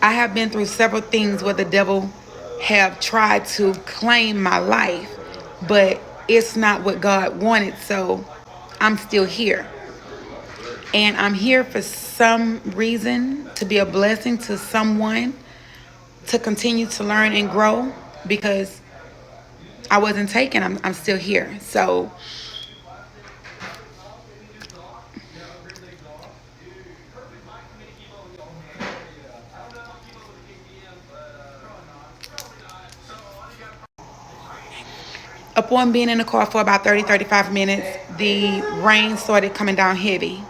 I have been through several things where the devil have tried to claim my life, but it's not what God wanted, so I'm still here. And I'm here for some reason to be a blessing to someone, to continue to learn and grow because I wasn't taken. I'm still here. So upon being in the car for about 35 minutes, the rain started coming down heavy.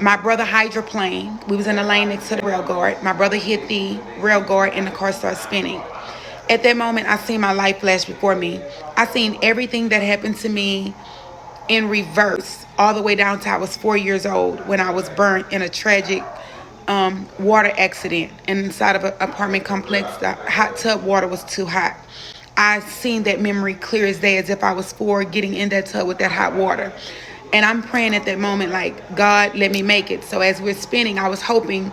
My brother hydroplaned. We was in the lane next to the rail guard. My brother hit the rail guard and the car started spinning. At that moment, I seen my life flash before me. I seen everything that happened to me in reverse, all the way down to I was 4 years old when I was burnt in a tragic water accident inside of an apartment complex. The hot tub water was too hot. I seen that memory clear as day, as if I was four getting in that tub with that hot water. And I'm praying at that moment, like, God, let me make it. So as we're spinning, I was hoping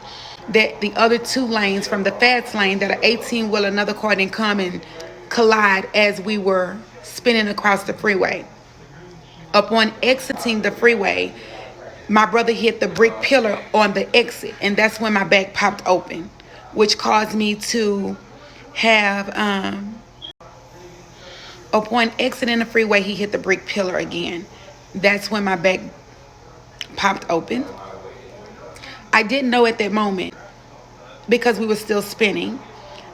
that the other two lanes from the fast lane, that an 18 wheel, another car didn't come and collide as we were spinning across the freeway. Upon exiting the freeway, my brother hit the brick pillar on the exit, and that's when my back popped open, which caused me to have, upon exiting the freeway, he hit the brick pillar again. That's when my back popped open. I didn't know at that moment, because we were still spinning,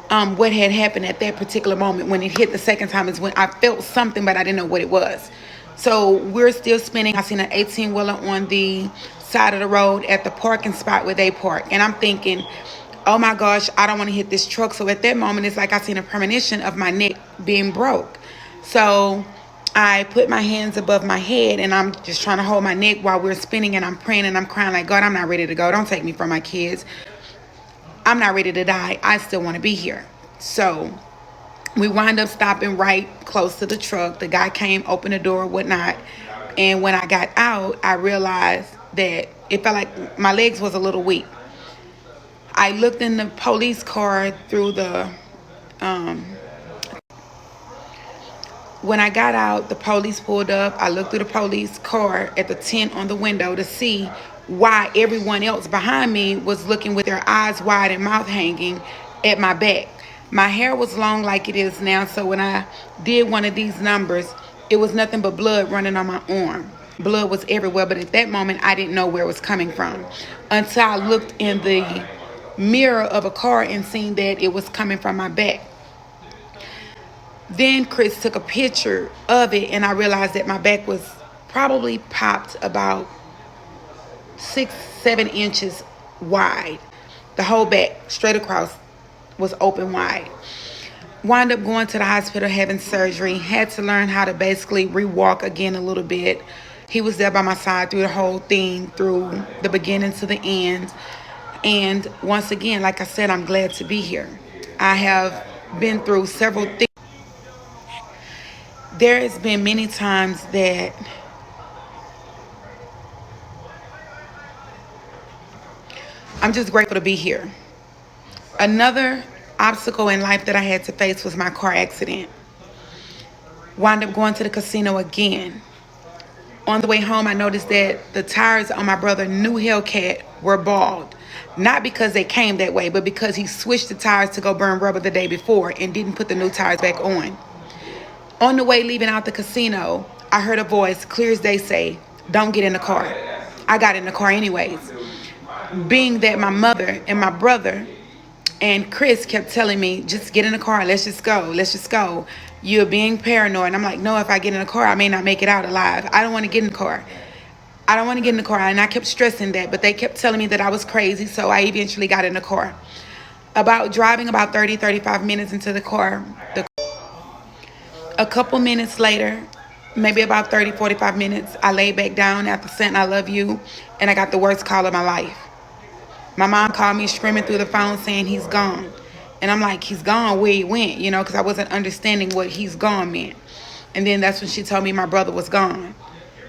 what had happened at that particular moment. When it hit the second time is when I felt something, but I didn't know what it was. So we're still spinning. I seen an 18-wheeler on the side of the road at the parking spot where they park. And I'm thinking, oh my gosh, I don't want to hit this truck. So at that moment, it's like I seen a premonition of my neck being broke. So I put my hands above my head and I'm just trying to hold my neck while we're spinning, and I'm praying and I'm crying like, God, I'm not ready to go. Don't take me from my kids. I'm not ready to die. I still want to be here. So we wind up stopping right close to the truck. The guy came, opened the door, whatnot. And when I got out, I realized that it felt like my legs was a little weak. I looked in the police car through the, when I got out, the police pulled up. I looked through the police car at the tint on the window to see why everyone else behind me was looking with their eyes wide and mouth hanging at my back. My hair was long like it is now, so when I did one of these numbers, it was nothing but blood running on my arm. Blood was everywhere, but at that moment, I didn't know where it was coming from until I looked in the mirror of a car and seen that it was coming from my back. Then Chris took a picture of it, and I realized that my back was probably popped about 6-7 inches wide. The whole back, straight across, was open wide. Wound up going to the hospital, having surgery. Had to learn how to basically re-walk again a little bit. He was there by my side through the whole thing, through the beginning to the end. And once again, like I said, I'm glad to be here. I have been through several things. There has been many times that I'm just grateful to be here. Another obstacle in life that I had to face was my car accident. Wound up going to the casino again. On the way home, I noticed that the tires on my brother's new Hellcat were bald. Not because they came that way, but because he switched the tires to go burn rubber the day before and didn't put the new tires back on. On the way leaving out the casino, I heard a voice clear as day say, don't get in the car. I got in the car anyways. Being that my mother and my brother and Chris kept telling me, just get in the car, let's just go. You're being paranoid. And I'm like, no, if I get in the car, I may not make it out alive. I don't want to get in the car. And I kept stressing that, but they kept telling me that I was crazy, so I eventually got in the car. Driving about 35 minutes into the car, a couple minutes later, maybe about 45 minutes, I laid back down after saying I love you, and I got the worst call of my life. My mom called me screaming through the phone saying he's gone. And I'm like, he's gone? Where he went? Because I wasn't understanding what he's gone meant. And then that's when she told me my brother was gone.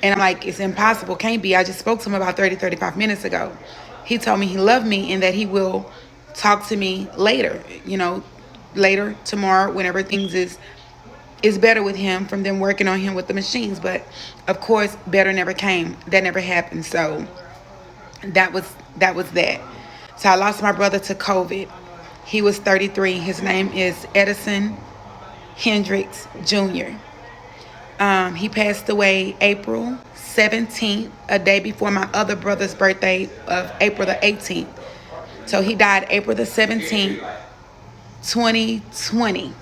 And I'm like, it's impossible. Can't be. I just spoke to him about 35 minutes ago. He told me he loved me and that he will talk to me later, later tomorrow, whenever things is better with him from them working on him with the machines. But of course, better never came. That never happened. So that was that. So I lost my brother to COVID. He was 33. His name is Edison Hendricks Jr. He passed away April 17th, a day before my other brother's birthday of April the 18th. So he died April the 17th, 2020.